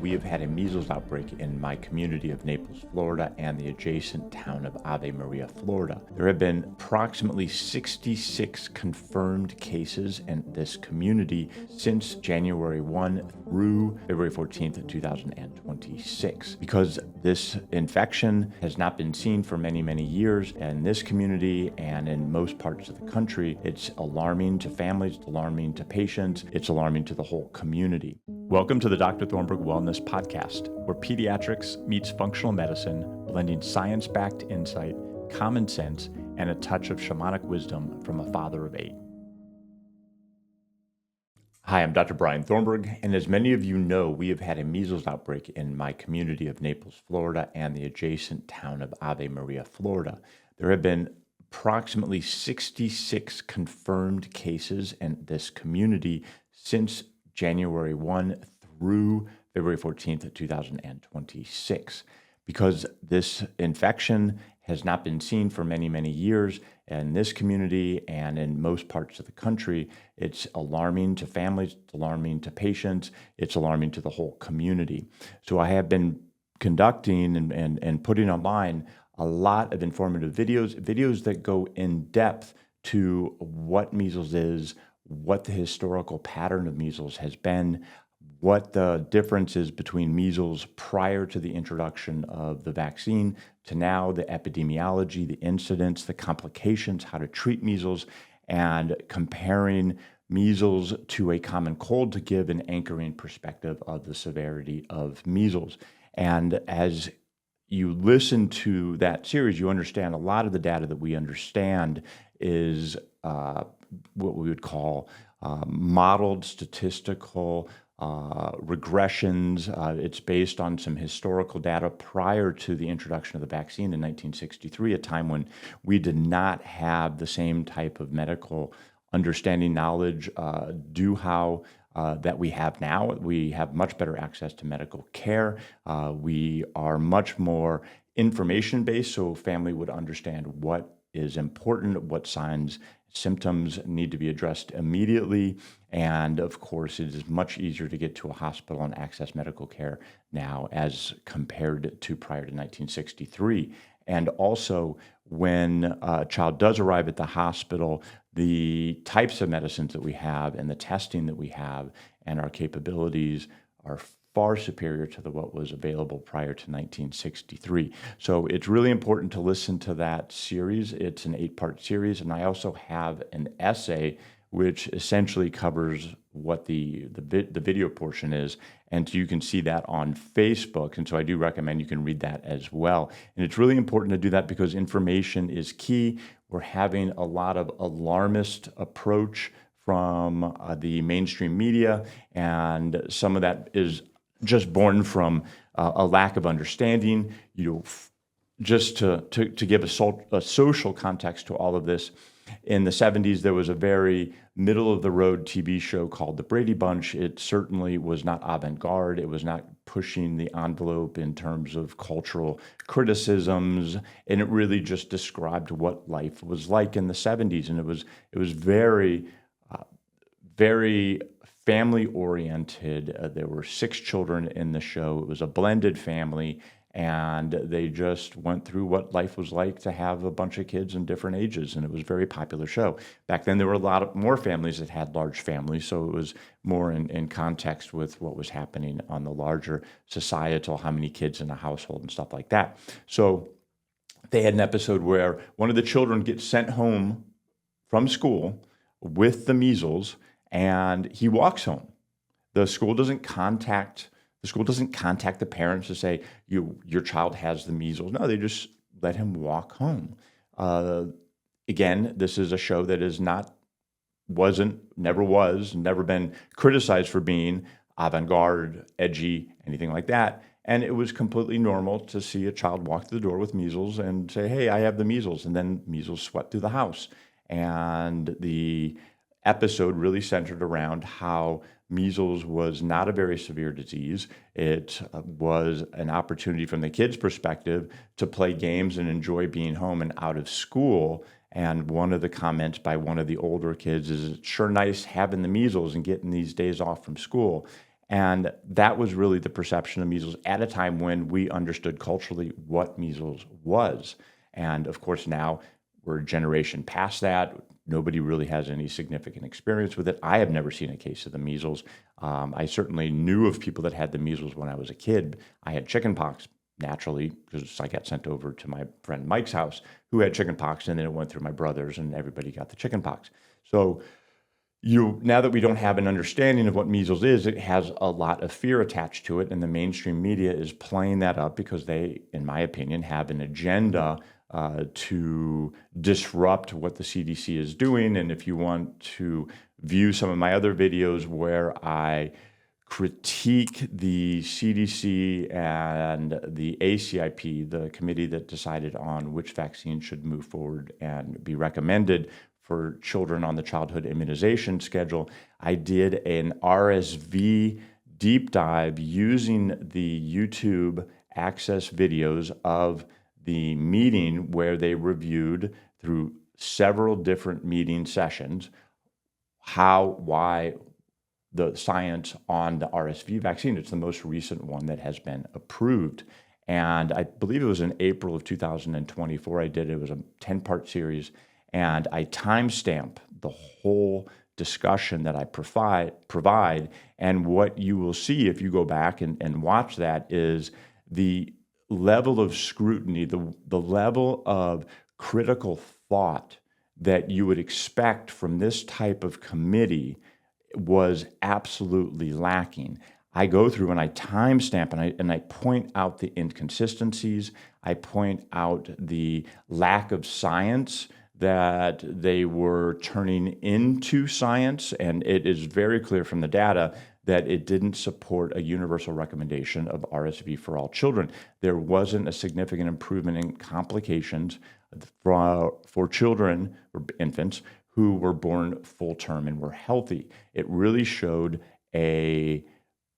we have had a measles outbreak in my community of Naples, Florida, and the adjacent town of Ave Maria, Florida. There have been approximately 66 confirmed cases in this community since January 1 through February 14th, 2026. Because this infection has not been seen for many, many years in this community and in most parts of the country, it's alarming to families, it's alarming to patients, it's alarming to the whole community. Welcome to the Dr. Thornburg Wellness Podcast, where pediatrics meets functional medicine, blending science-backed insight, common sense, and a touch of shamanic wisdom from a father of 8. Hi, I'm Dr. Brian Thornburg, and as many of you know, we have had a measles outbreak in my community of Naples, Florida, and the adjacent town of Ave Maria, Florida. There have been approximately 66 confirmed cases in this community since January 1 through February 14th, 2026. Because this infection has not been seen for many, many years in this community and in most parts of the country, it's alarming to families, it's alarming to patients, it's alarming to the whole community. So I have been conducting and putting online a lot of informative videos that go in depth to what measles is, what the historical pattern of measles has been, what the difference is between measles prior to the introduction of the vaccine to now, the epidemiology, the incidence, the complications, how to treat measles, and comparing measles to a common cold to give an anchoring perspective of the severity of measles. And as you listen to that series, you understand a lot of the data that we understand is what we would call modeled statistical regressions. It's based on some historical data prior to the introduction of the vaccine in 1963, a time when we did not have the same type of medical understanding, knowledge, that we have now. We have much better access to medical care. We are much more information-based, so family would understand what is important, what signs, symptoms need to be addressed immediately. And of course, it is much easier to get to a hospital and access medical care now as compared to prior to 1963. And also, when a child does arrive at the hospital, the types of medicines that we have and the testing that we have and our capabilities are far superior to what was available prior to 1963. So it's really important to listen to that series. It's an 8-part series, and I also have an essay which essentially covers what the video portion is, and you can see that on Facebook, and so I do recommend you can read that as well. And it's really important to do that because information is key. We're having a lot of alarmist approach from the mainstream media, and some of that is just born from a lack of understanding. Just to give a social context to all of this, in the 70s, there was a very middle-of-the-road TV show called The Brady Bunch. It certainly was not avant-garde. It was not pushing the envelope in terms of cultural criticisms, and it really just described what life was like in the 70s. And it was very, very family-oriented. There were 6 children in the show. It was a blended family, and they just went through what life was like to have a bunch of kids in different ages, and it was a very popular show. Back then, there were a lot more families that had large families, so it was more in context with what was happening on the larger societal, how many kids in a household and stuff like that. So they had an episode where one of the children gets sent home from school with the measles, and he walks home. The school doesn't contact the parents to say, your child has the measles. No, they just let him walk home. Again, this is a show that never been criticized for being avant-garde, edgy, anything like that. And it was completely normal to see a child walk through the door with measles and say, hey, I have the measles. And then measles swept through the house. And the episode really centered around how measles was not a very severe disease. It was an opportunity from the kids' perspective to play games and enjoy being home and out of school. And one of the comments by one of the older kids is, it's sure nice having the measles and getting these days off from school. And that was really the perception of measles at a time when we understood culturally what measles was. And of course, now we're a generation past that. Nobody really has any significant experience with it. I have never seen a case of the measles. I certainly knew of people that had the measles when I was a kid. I had chickenpox naturally because I got sent over to my friend Mike's house who had chickenpox, and then it went through my brothers, and everybody got the chickenpox. So now that we don't have an understanding of what measles is, it has a lot of fear attached to it, and the mainstream media is playing that up because they, in my opinion, have an agenda to disrupt what the CDC is doing. And if you want to view some of my other videos where I critique the CDC and the ACIP, the committee that decided on which vaccine should move forward and be recommended for children on the childhood immunization schedule, I did an RSV deep dive using the YouTube access videos of the meeting where they reviewed through several different meeting sessions why the science on the RSV vaccine. It's the most recent one that has been approved. And I believe it was in April of 2024 I did it. It was a 10-part series. And I timestamp the whole discussion that I provide. And what you will see if you go back and watch that is the level of scrutiny, the level of critical thought that you would expect from this type of committee was absolutely lacking. I go through and I timestamp and I point out the inconsistencies. I point out the lack of science that they were turning into science, and it is very clear from the data that it didn't support a universal recommendation of RSV for all children. There wasn't a significant improvement in complications for children or infants who were born full term and were healthy. It really showed a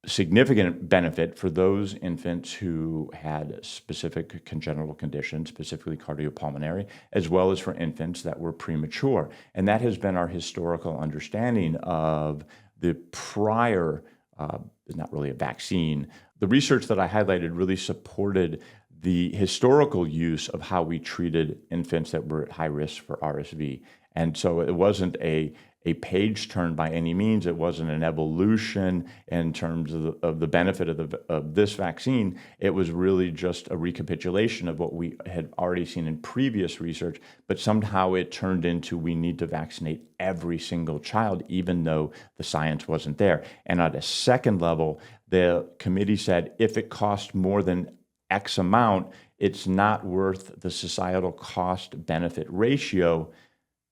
significant benefit for those infants who had specific congenital conditions, specifically cardiopulmonary, as well as for infants that were premature. And that has been our historical understanding of the prior, not really a vaccine. The research that I highlighted really supported the historical use of how we treated infants that were at high risk for RSV. And so it wasn't a page turn by any means. It wasn't an evolution in terms of the benefit of this vaccine. It was really just a recapitulation of what we had already seen in previous research, but somehow it turned into we need to vaccinate every single child, even though the science wasn't there. And at a second level, the committee said if it costs more than X amount, it's not worth the societal cost-benefit ratio,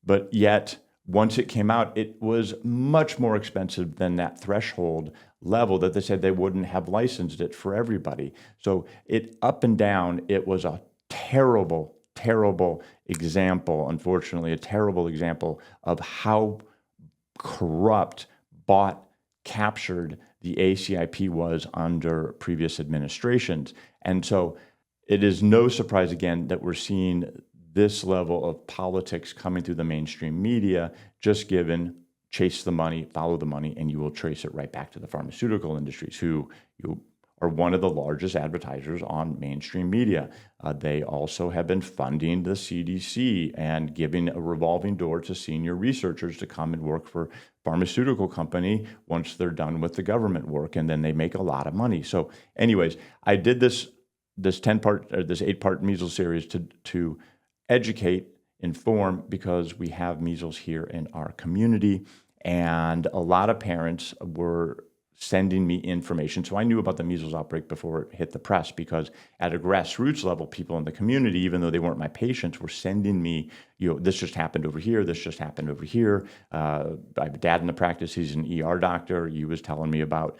but yet once it came out, it was much more expensive than that threshold level that they said they wouldn't have licensed it for everybody. So it up and down, it was a terrible, terrible example, unfortunately, a terrible example of how corrupt, bought, captured the ACIP was under previous administrations. And so it is no surprise, again, that we're seeing this level of politics coming through the mainstream media, just given chase the money, follow the money, and you will trace it right back to the pharmaceutical industries, who are one of the largest advertisers on mainstream media. They also have been funding the CDC and giving a revolving door to senior researchers to come and work for pharmaceutical company once they're done with the government work, and then they make a lot of money. So anyways, I did this 10-part or this 8-part measles series to educate, inform, because we have measles here in our community, and a lot of parents were sending me information. So I knew about the measles outbreak before it hit the press, because at a grassroots level, people in the community, even though they weren't my patients, were sending me, this just happened over here, this just happened over here. I have a dad in the practice, he's an ER doctor. He was telling me about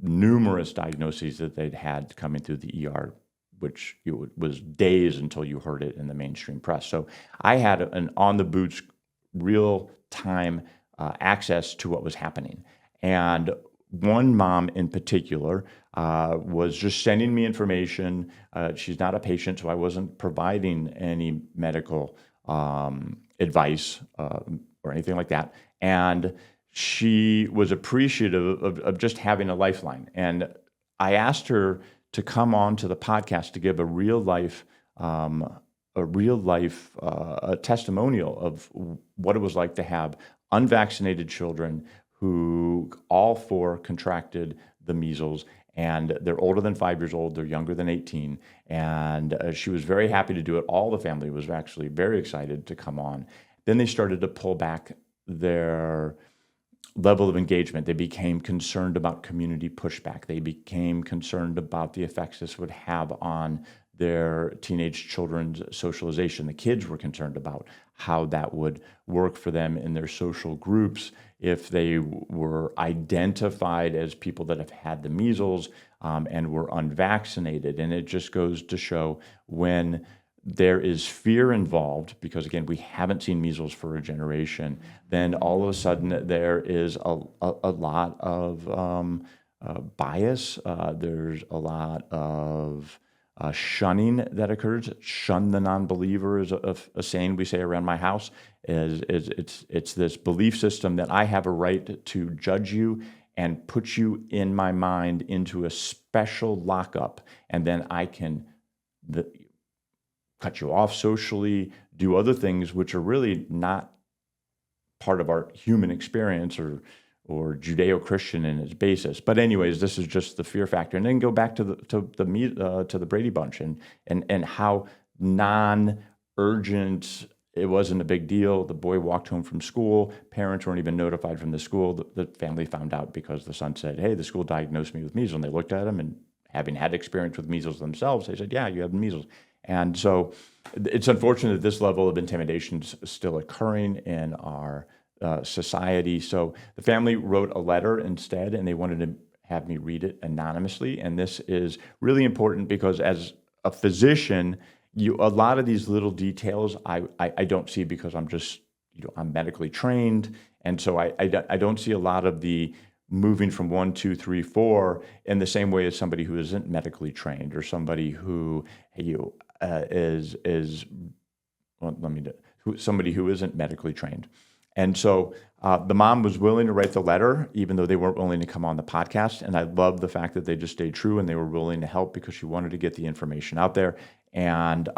numerous diagnoses that they'd had coming through the ER, which was days until you heard it in the mainstream press. So I had an on-the-boots, real-time access to what was happening. And one mom in particular was just sending me information. She's not a patient, so I wasn't providing any medical advice or anything like that. And she was appreciative of just having a lifeline. And I asked her to come on to the podcast to give a real life a testimonial of what it was like to have unvaccinated children who all four contracted the measles, and they're older than 5 years old, they're younger than 18, and she was very happy to do it. All the family was actually very excited to come on. Then they started to pull back their level of engagement. They became concerned about community pushback. They became concerned about the effects this would have on their teenage children's socialization. The kids were concerned about how that would work for them in their social groups if they were identified as people that have had the measles and were unvaccinated. And it just goes to show when there is fear involved, because again, we haven't seen measles for a generation, then all of a sudden there is a lot of bias. There's a lot of shunning that occurs. Shun the non-believer is a saying we say around my house. It's this belief system that I have a right to judge you and put you in my mind into a special lockup, and then I can cut you off socially, do other things which are really not part of our human experience or Judeo-Christian in its basis. But anyways, this is just the fear factor. And then go back to the Brady Bunch and how non-urgent it wasn't a big deal. The boy walked home from school. Parents weren't even notified from the school. The family found out because the son said, "Hey, the school diagnosed me with measles." And they looked at him, and having had experience with measles themselves, they said, "Yeah, you have measles." And so it's unfortunate that this level of intimidation is still occurring in our society. So the family wrote a letter instead, and they wanted to have me read it anonymously. And this is really important because as a physician, a lot of these little details I don't see because I'm medically trained. And so I don't see a lot of the moving from 1, 2, 3, 4 in the same way as somebody who isn't medically trained or somebody who somebody who isn't medically trained. And so the mom was willing to write the letter, even though they weren't willing to come on the podcast. And I love the fact that they just stayed true and they were willing to help because she wanted to get the information out there. And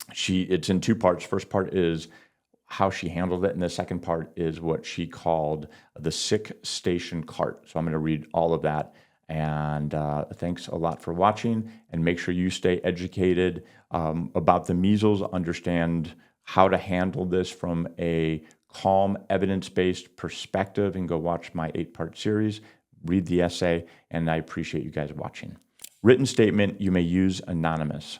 it's in two parts. First part is how she handled it, and the second part is what she called the sick station cart. So I'm going to read all of that. And thanks a lot for watching, and make sure you stay educated about the measles, understand how to handle this from a calm, evidence-based perspective, and go watch my 8-part series, read the essay, and I appreciate you guys watching. Written statement you may use anonymous.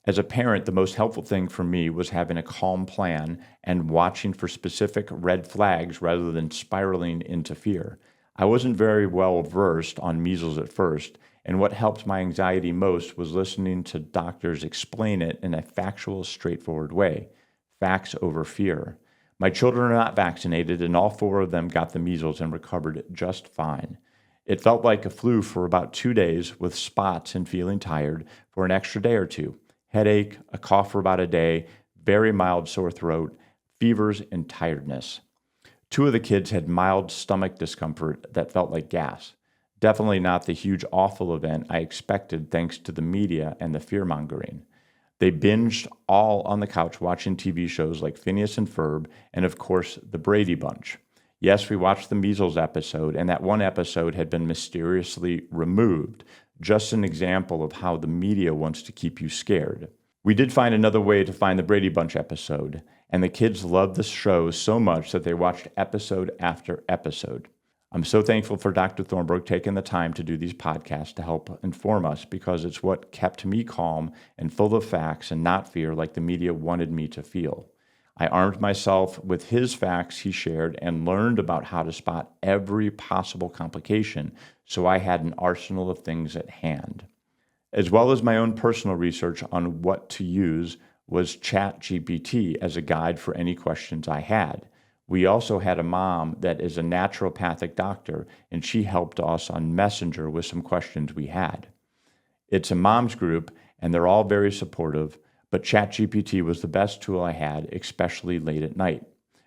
As a parent, the most helpful thing for me was having a calm plan and watching for specific red flags rather than spiraling into fear. I wasn't very well versed on measles at first, and what helped my anxiety most was listening to doctors explain it in a factual, straightforward way. Facts over fear. My children are not vaccinated, and all 4 of them got the measles and recovered just fine. It felt like a flu for about 2 days with spots and feeling tired for an extra day or 2. Headache, a cough for about a day, very mild sore throat, fevers, and tiredness. 2 of the kids had mild stomach discomfort that felt like gas. Definitely not the huge awful event I expected thanks to the media and the fear-mongering. They binged all on the couch watching TV shows like Phineas and Ferb and, of course, the Brady Bunch. Yes, we watched the measles episode, and that one episode had been mysteriously removed. Just an example of how the media wants to keep you scared. We did find another way to find the Brady Bunch episode, and the kids loved the show so much that they watched episode after episode. I'm so thankful for Dr. Thornburg taking the time to do these podcasts to help inform us, because it's what kept me calm and full of facts and not fear like the media wanted me to feel. I armed myself with his facts he shared and learned about how to spot every possible complication, so I had an arsenal of things at hand. As well as my own personal research on what to use was ChatGPT as a guide for any questions I had. We also had a mom that is a naturopathic doctor, and she helped us on Messenger with some questions we had. It's a mom's group, and they're all very supportive, but ChatGPT was the best tool I had, especially late at night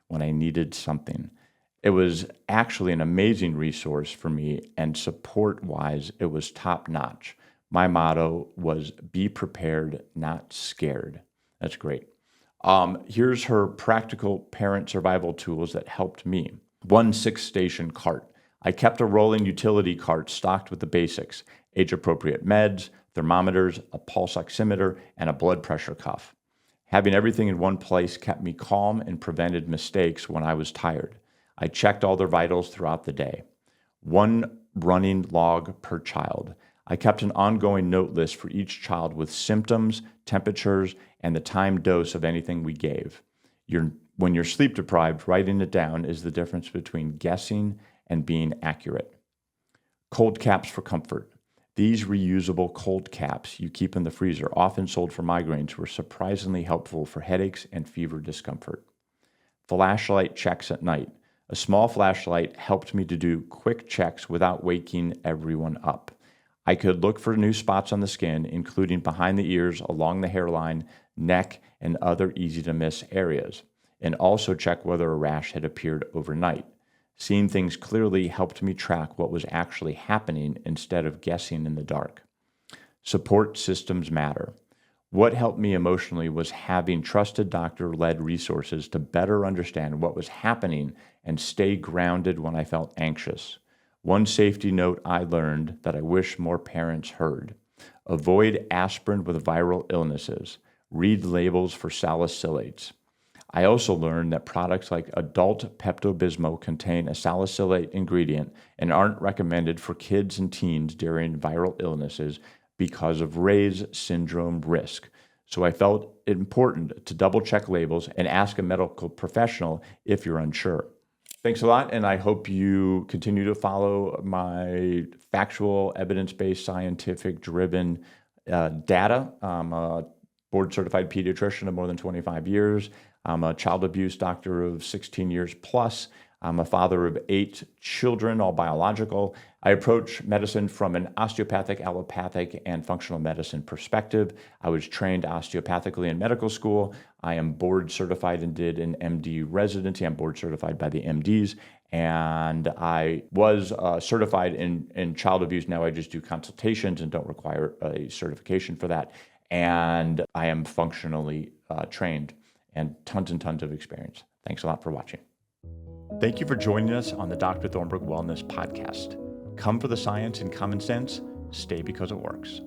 when I needed something. It was actually an amazing resource for me, and support-wise, it was top-notch. My motto was be prepared, not scared. That's great. Here's her practical parent survival tools that helped me. 1 6-station cart. I kept a rolling utility cart stocked with the basics: age-appropriate meds, thermometers, a pulse oximeter, and a blood pressure cuff. Having everything in one place kept me calm and prevented mistakes when I was tired. I checked all their vitals throughout the day. 1 running log per child. I kept an ongoing note list for each child with symptoms, temperatures, and the time dose of anything we gave. When you're sleep deprived, writing it down is the difference between guessing and being accurate. Cold caps for comfort. These reusable cold caps you keep in the freezer, often sold for migraines, were surprisingly helpful for headaches and fever discomfort. Flashlight checks at night. A small flashlight helped me to do quick checks without waking everyone up. I could look for new spots on the skin, including behind the ears, along the hairline, neck, and other easy-to-miss areas, and also check whether a rash had appeared overnight. Seeing things clearly helped me track what was actually happening instead of guessing in the dark. Support systems matter. What helped me emotionally was having trusted doctor-led resources to better understand what was happening and stay grounded when I felt anxious. 1 safety note I learned that I wish more parents heard: avoid aspirin with viral illnesses. Read labels for salicylates. I also learned that products like adult Pepto-Bismol contain a salicylate ingredient and aren't recommended for kids and teens during viral illnesses because of Ray's syndrome risk. So I felt it important to double-check labels and ask a medical professional if you're unsure. Thanks a lot, and I hope you continue to follow my factual, evidence-based, scientific-driven data. I'm a board-certified pediatrician of more than 25 years. I'm a child abuse doctor of 16 years plus. I'm a father of 8 children, all biological. I approach medicine from an osteopathic, allopathic, and functional medicine perspective. I was trained osteopathically in medical school. I am board certified and did an MD residency. I'm board certified by the MDs. And I was certified in child abuse. Now I just do consultations and don't require a certification for that. And I am functionally trained and tons of experience. Thanks a lot for watching. Thank you for joining us on the Dr. Thornburg Wellness Podcast. Come for the science and common sense. Stay because it works.